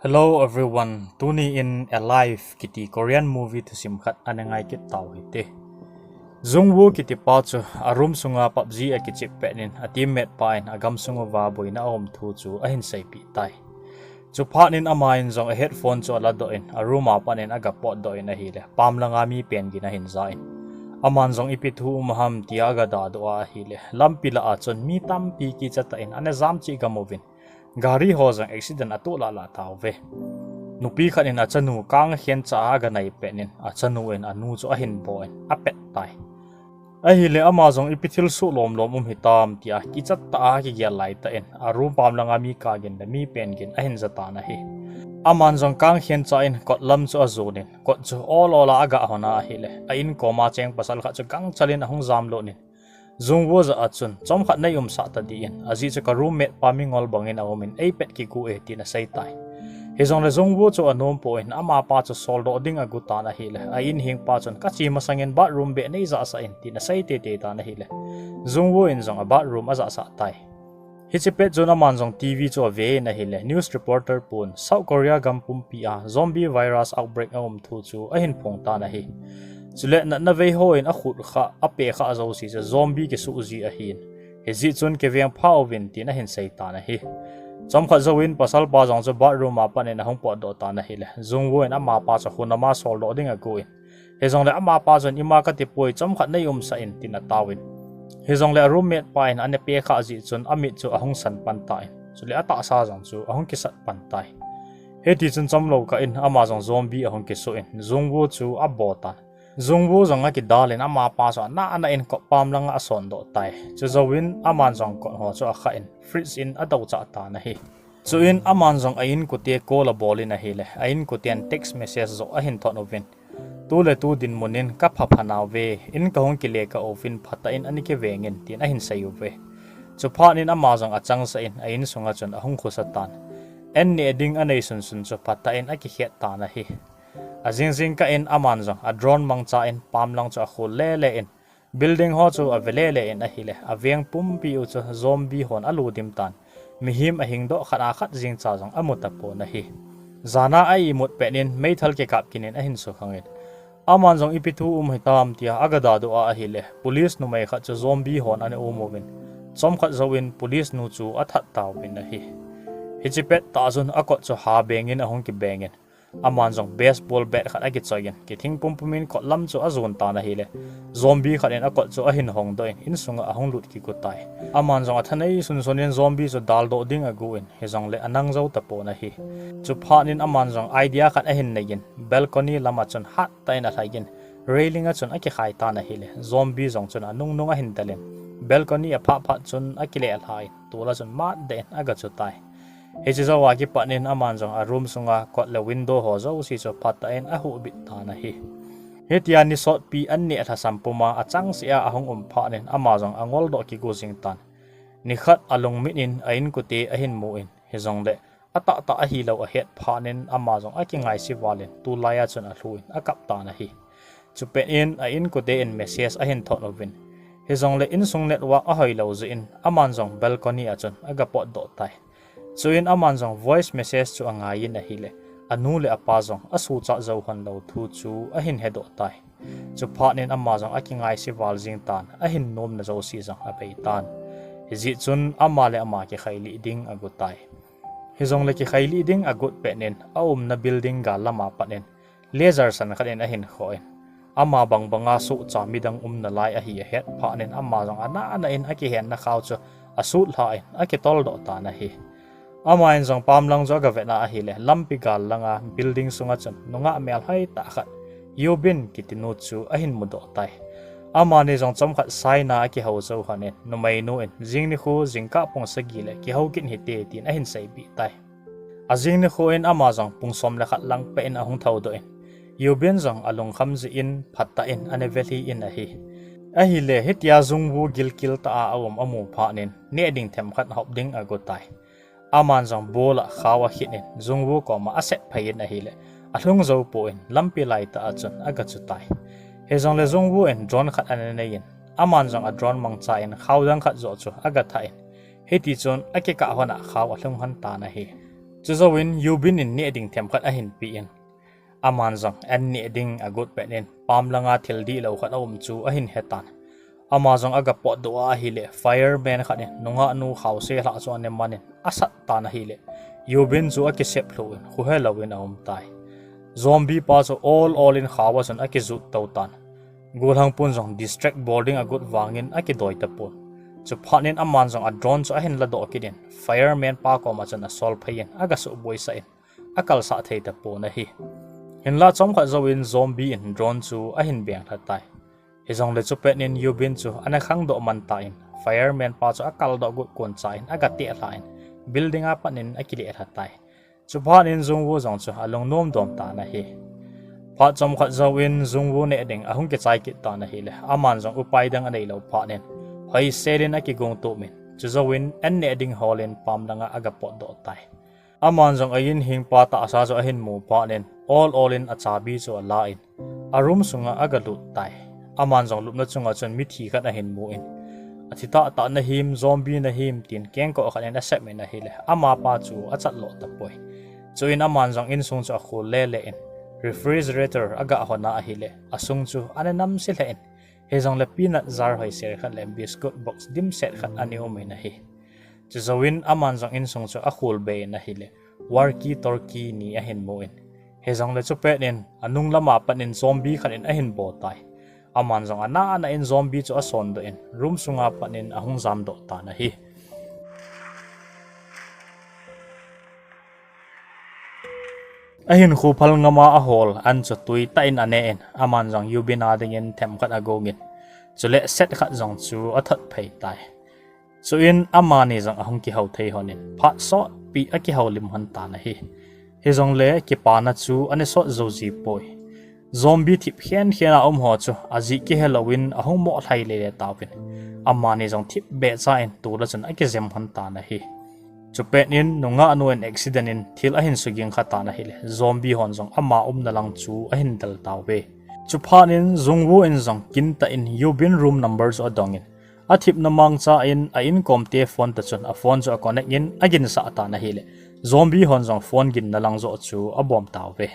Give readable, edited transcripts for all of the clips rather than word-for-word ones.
Hello everyone, tuni in alive kiti Korean movie to simkhat anangai kit tau hite. Zungwu kiti pachu arum sunga PUBG a kichip penin a teammate pain agam sunga vaboy na om thu chu ahin say pi tai. Chu panin amain zong a headphone chu ala doin aruma panin aga pot doin a hile pamlangami pen gina hin zain. Aman zong ipithu umaham tiaga da do a hile lampila a chon mi tam pi ki chatain ane zam chi gamovin. Gari ho zang accident atula la tau ve. Nupi khanin achanu kang hian cha aga nai penin achanu en anu chu ahin boin apet tai. Ahile amazong ipithil su lom hitam tia kichat ta ki gya lai ta en aru pam langa mi ka gen mi pen gen ahin zata na hi. Aman zong kang hian cha in kot lam chu azunin kot chu ola aga hona ahile a in koma cheng pasal kha chu kang chalin ahung zam lo nin. Zungwo za achun chom khat na yum sa ta diin azi cha ka roommate pamingol bangin awomin ei pet ki ku e tin a sei tai he zong le zungwo chu anom po in ama pa chu soldo ding aguta na hile a in hing pa chun ka chi masangen ba room be nei za sa in tin a sei te ta na hile zungwo in zong a ba room aza sa tai hi chi pet zona man zong tv chu ve na hile news reporter pun South Korea gampum pia zombie virus outbreak awm thu chu a hin phong ta na hi Sule na vei hoin a khut kha a pe kha zo si zombie ke su zi a hin he zi chun ke veng phao vin tin a hin sei ta na hi chom kha zo in pasal pa jong zo ba room a pan en hong po do ta na hi le zung wo en ama pa cha khuna ma sol do ding a go in he zong le ama pa jon ima ka ti poi chom kha nei sa in tin a tawin he zong le roommate pa in ane pe kha zi chun amit chu a hong san pan ta in sule ata sa jong chu a hong ki sat pan tai he ti chun chom lo ka in ama jong zombie a hong ki so in zung wo chu a bo ta Zungwu zonga ki dalin ama pa so na ana in ko pam lang a son do tai chu zawin aman zong ko ho chu a kha in fridge in a do cha ta na hi chu in aman zong a in ku te ko la bolin a hi le a in ku ten text message zo a hin thon ovin tu le tu din munin ka pha phanaw ve in ka hong ki le ka ovin phata in ani ke vengin tin a hin sayu ve chu phan in ama zong a chang sa in a in sunga chun a hong khu sa tan en ne ding anei sun sun chu phata in a ki het ta na hi Azing ka in aman zong a drone mang cha in pam lang chu a khul le in building ho chu a vele in a hile a veng pum pi u chu zombie hon alu dim tan mi him a hing do khana khat jing cha jong amuta po na hi zana ai mut penin meithal ke kap kinin a hin so khangin aman zong ipithu hitam tia agada do a hile police nu mai kha chu zombie hon ane umovin chom khat zawin police nu chu a that taw bin na hi hichipet ta zun akot chu ha bengin a hong ki bengin aman zong baseball bat khat a ki chogen ki thing pum pumin ko lam chu azun ta na hile zombie khat en akot chu a hin hong do in sunga a hong lut ki ku tai aman zong a thanei sun sonin zombie chu dal do ding a gu in he zong le anang zo ta po na hi chu phanin aman zong idea khat a hin negin balcony lama chun hat tai na thaigin railing a chun a ki khai ta na hile zombie zong chun anung nung a hin talen balcony a pha chun a ki le hai tu la chun mat den aga chu tai he chi zawa ki panin aman jong a room sunga kot le window ho zo si cho phata en a hu bit ta na hi he tia ni sot pi an ne tha sampuma a chang sia a hong pha nen ama jong angol do ki go jing tan ni khat along min in a in ku te a hin mu in he jong le ata ta a hi lo a het pha nen ama jong a ki ngai si walen tu laya chun a hluin a kap ta na hi chu pe in a in ku te in message a hin thon ovin he jong le in sung network a hoi lo zu in aman jong balcony a chun aga pot do tai so in aman zong voice message chu anga yin a hile anu le apa zong asu cha zo han lo thu chu a hin hedo tai chu phanin ama zong a ki ngai si wal jing tan a hin nom na zo si zong a pe tan hi chun ama le ama ki khaili ding agu tai hi zong le ki khaili ding agut pe nen a na building ga lama panen laser san khaden a hin khoin ama banga su cha midang na lai a hi het phanin ama zong ana in a ki hen na khaw chu asut lai a ki tol do ta na hi amain zong pam lang zo ga vena a hile lampi gal langa building sunga chun nunga mel hai ta khat yobin kitinu chu a hin mudo tai amani zong chom khat saina ki ho zo hanen numai nu en jing ni khu jingka pong sagile ki ho kin hi te tin a hin sei bi tai a jing ni khu en ama zong pung som la khat lang pe en a hung thau do en yobin zong alung kham ji in phatta en ane veli in a hi a hi le hitia zung wu gil kil ta a awam amu pha nen ne ding them khat hop ding a go tai aman zong bola khawa hinin zungwu ko ma aset phayin a hile ahlung zo po in lampi lai ta achun aga chu tai he zong le zungwu en drone khat an nei in aman zong a drone mang cha in khawdang khat zo chu aga tha in he ti chon ake ka hona khaw ahlung han ta na hi Chuzawin yubin in ne ding them khat a hin pi in aman zong an ne ding a gut pen in pam langa thildi lo khat chu a hin hetan ama zong aga pot do a hile fireman khat ne nunga nu khause la chu ne manin asat ta na hile yubin zu a ki sep lo in khu he lo in tai zombie pa so all in khawa san a ki zu to tan gul hang pun zong distract boarding a gut wangin a ki doi ta pun chu phanin aman zong a drone chu a hin la do ki den fireman pa ko ma chan a sol phayen aga su boi sa in akal sa thei ta po na hi hin la chom kha zoin zombie in drone chu a hin beng tha tai he zong le chu pet nin yubin chu ana khang do man ta in fireman pa chu akal do gut kon cha in aga te hlain building up panin akile tha tai chu phanin zong wo zong chu along nom dom ta na hi pha chom kha zoin zong wo ne ding ahung ke chai ki ta na hi le aman zong upai dang anei lo pha nen hoi serin aki gong to min chu zawin an ne ding holin pam langa aga pot do tai aman jong ayin hing pa ta asa zo ahin mu pa nen all in achabi zo la in arum sunga aga lut tai aman jong lupna chunga chon mi thi khat a hin mu in athita ta na him zombie na him tin keng ko khan na sep na hile ama pa chu achat lo ta poi chu in aman jong in sung chu a khul le le in refrigerator aga hona a hile asung chu ananam sil in he zong le peanut jar hoi ser khat le biscuit box dim set khat ani o na hi chu zawin aman zong in sung chu a khul be na hi le warki torki ni a hin mo in he zong le chu pe nen anung lama panin zombie khat in a hin bo tai aman zong ana in zombie chu a son do in room sunga panin ahung zam do ta na hi ahin khu phal ngama a hol an chu tui ta in ane en aman jong yubina ding in them khat agongin chule set khat jong chu a that phei tai chu in amani jong ahung ki hau thei honin pha so pi a ki hau lim han ta na hi he jong le ki pa na chu ane so zo ji poi zombie thip hian hiana ho chu aji ki halloween ahung mo thlai le tawin amani jong thip be cha en tu la chan a ki zem han ta na hi chupet nin nunga anu an accident in thil a hin suging khata na hile zombie hon jong ama na lang chu a hin dal taw be chuphan in zungwu in jong kin ta in yubin room numbers o dongin a thip na mang cha in a in kom te phone ta chun a phone cho connect in agin sa ta na hile zombie hon jong phone gin na lang zo chu a bom taw be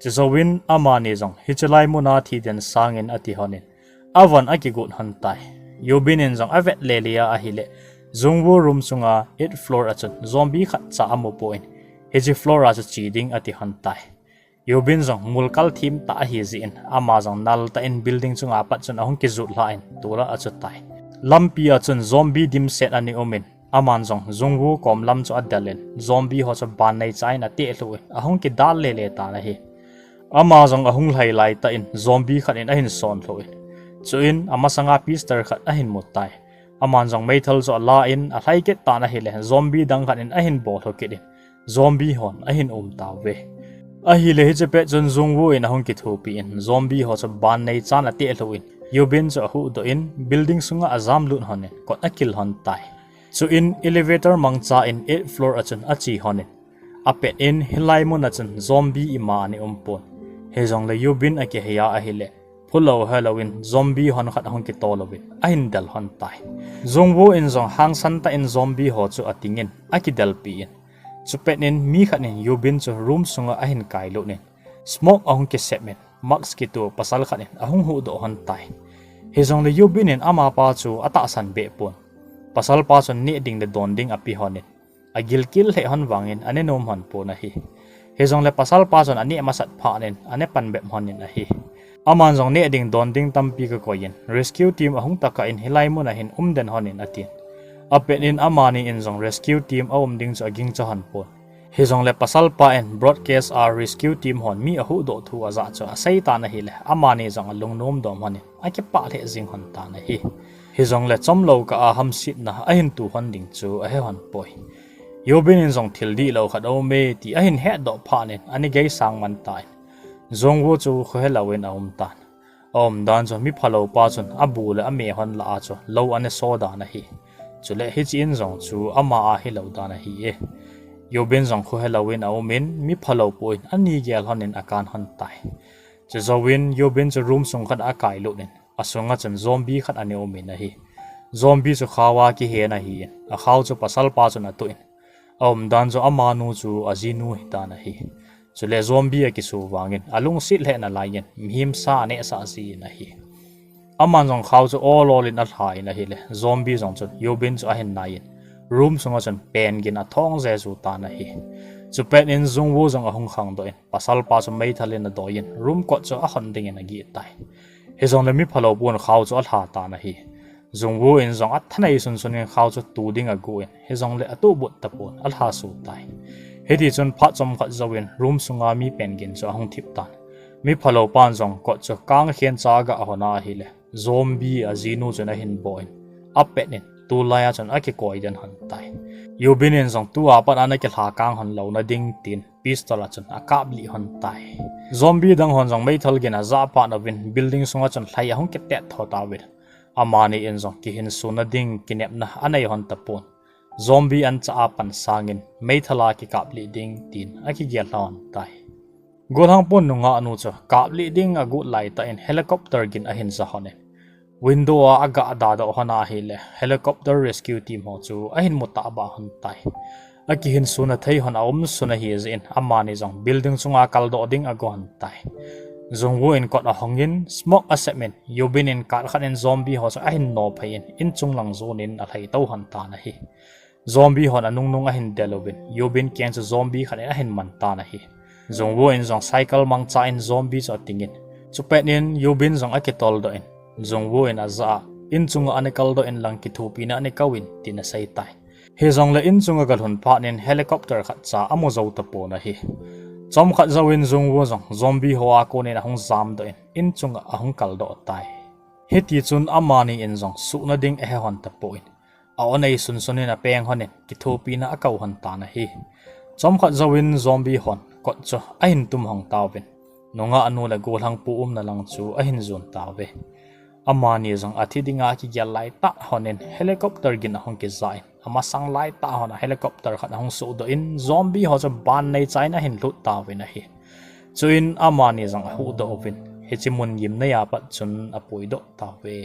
chu zowin ama ni jong hichlai mu na thi den sangin ati honin awan aki gut han tai yubin in jong avet lelia a hile zungwu room sunga 8th floor achun zombie khat cha amu point heji floor a chi ding ati han tai yubin jong mulkal thim ta hi ji in ama jong nal ta in building chunga pat chun ahung ki zu la in tura achu tai lampi achun zombie dim set ani omin aman jong zungwu kom lam chu adalen zombie ho cha ban nei chain ate lu ahung ki dal le ta na hi ama jong ahung lai lai ta in zombie khat in a hin son lo in chu in ama sanga pister khat a hin mutai aman jong meithal zo la in a hlai ke ta na hile zombie dang khan in a hin bo tho kidin zombie hon a hin taw ve a hile hi chepe chun zungwu in ahung ki thu pi in zombie ho cha ban nei chan ate hloin yubin cho hu do in building sunga azam lut honen kot akil hon tai chu in elevator mangcha in 8th floor achun achi honen apet in hilai mun achun zombie ima ani pon he jong le yubin ake heya a hile Pulo Halloween zombie hon khat hong ki tolowin ahin dal hon tai zongwo in zong hang santa in zombie ho chu atingin akidal pi in chupenin mi khanin yubin chu room sunga ahin kailu nin smoke ahong ki semen max ki tu pasal khanin ahong hu do hon tai he zong le yubin in ama pa chu ata san be pon pasal pa chu ni ding de don ding api honin agil kil he hon wangin ane nom hon po na hi he zong le pasal pa chu ani masat pha nen ane pan be honin a hi aman jong ne ding don ding tampi ka koyin rescue team ahung taka in hilai mun a hin den honin atin apet in amani in jong rescue team ding cho ging cho han pon he jong le pasal pa en broadcast our rescue team hon mi ahu do thu aza cho asai ta na hi le amani jong alung nom dom honin ake pa le jing hon ta na hi he jong le chom lo ka a ham sit na a hin tu hon ding chu a he hon poi yobin in jong thil di lo khat o me ti a hin he do pha nen ani gei sang man tai zongwo chu khelawin tan dan cho mi phalo pa chun abu le ame hon la cho lo ane soda na hi chule hi chin zong chu ama a hi lo da na hi e yobin zong khelawin min mi phalo point ani gel honin akan hon tai chu zawin yobin chu room sung khat akai lu nen asunga chan zombie khat ane omin na hi zombie chu khawa ki he na hi a khaw chu pasal pa chun atuin dan zo amanu chu azinu hitana hi chule zombie ki su wangin alung sit le na layen mhim sa ne sa si na hi aman jong khaw chu all in a thai na hi le zombie jong chu yobin chu a hen nain room sunga chan pen gin a thong je su ta na hi chu pen in zung wo jong a hung khang do in pasal pa chu mai thalin na do yin room ko chu a hon ding in a gi tai he jong le mi phalo bun khaw chu a tha ta na hi zung wo in zong a thanai sun sun in khaw chu tu ding a go in he jong le atu but ta pon a tha su tai he ti chun pha chom khat zawin room sunga mi pen gin chu hung thip tan mi phalo pan jong ko chu kang hian cha ga hona hi le zombie azinu chuna hin boin apenin tu laya chon ake koiden han tai yubinin jong tu apan anake thla kang han lo na ding tin pistol chon akabli han tai zombie dang hon jong mai thal gena za pa na win building sunga chon thlai hong ke tet thota win amani in jong ki hin suna ding kinep na anai hon tapon zombie an cha apan sangin mai thala ki kapli ding tin aki gel lawan tai golhang pon nunga anu cha kapli ding agu lai ta in helicopter gin a hin za hone window aga da da hona hi le helicopter rescue team ho chu a hin muta ba han tai aki hin suna thei hon aum suna hi zin amani jong building chunga kal do ding agon tai zongwo in kot a hongin smoke assessment yobin in kal khan in zombie ho cha a hin no phain in chunglang zone in a thai to han ta na hi zombie hon anung nung a hin delovin yobin ken chu zombie khan a hin man ta na hi zongwo in zong cycle mang cha in zombie cho tingin chupenin yobin zong a ketol do in zongwo in aza in chunga anikal do in lang ki thupina anikawin tina sai tai he zong le in chunga gal hun pha nin helicopter khat cha amo zo ta po na hi chom khat zawin zongwo zong zombie hoa ko ne hong zam do in chunga ahong kal do tai he ti chun amani in zong su na ding e hon ta po in a onei sun sunin a peng honin ki thupina akaw han ta na hi chom khat zawin zombie hon ko cho a hin tum hong tawin nonga anu la gol hang pu na lang chu a hin zon tawe amani jong athi dinga ki gyal lai ta honin helicopter gin hong ki zai ama sang lai ta hona helicopter khat hong su do in zombie ho cha ban nei china hin lut ta we na hi chuin amani jong hu do ovin he chimun yim na ya pat chun apoi do ta we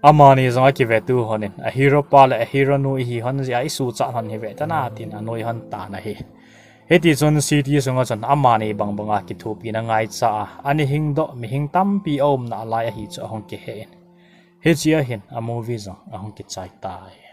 amani jong ki ve tu honin a hero pa la a hero nu hi hon ja isu cha hon hi ve ta na tin anoi hon ta na hi heti chon city sunga chon amani bangbanga ki thupi na ngai cha ani hing do mi hing tam pi om na lai hi cha hong ke he he chia hin a movie zo a hong ki chai tai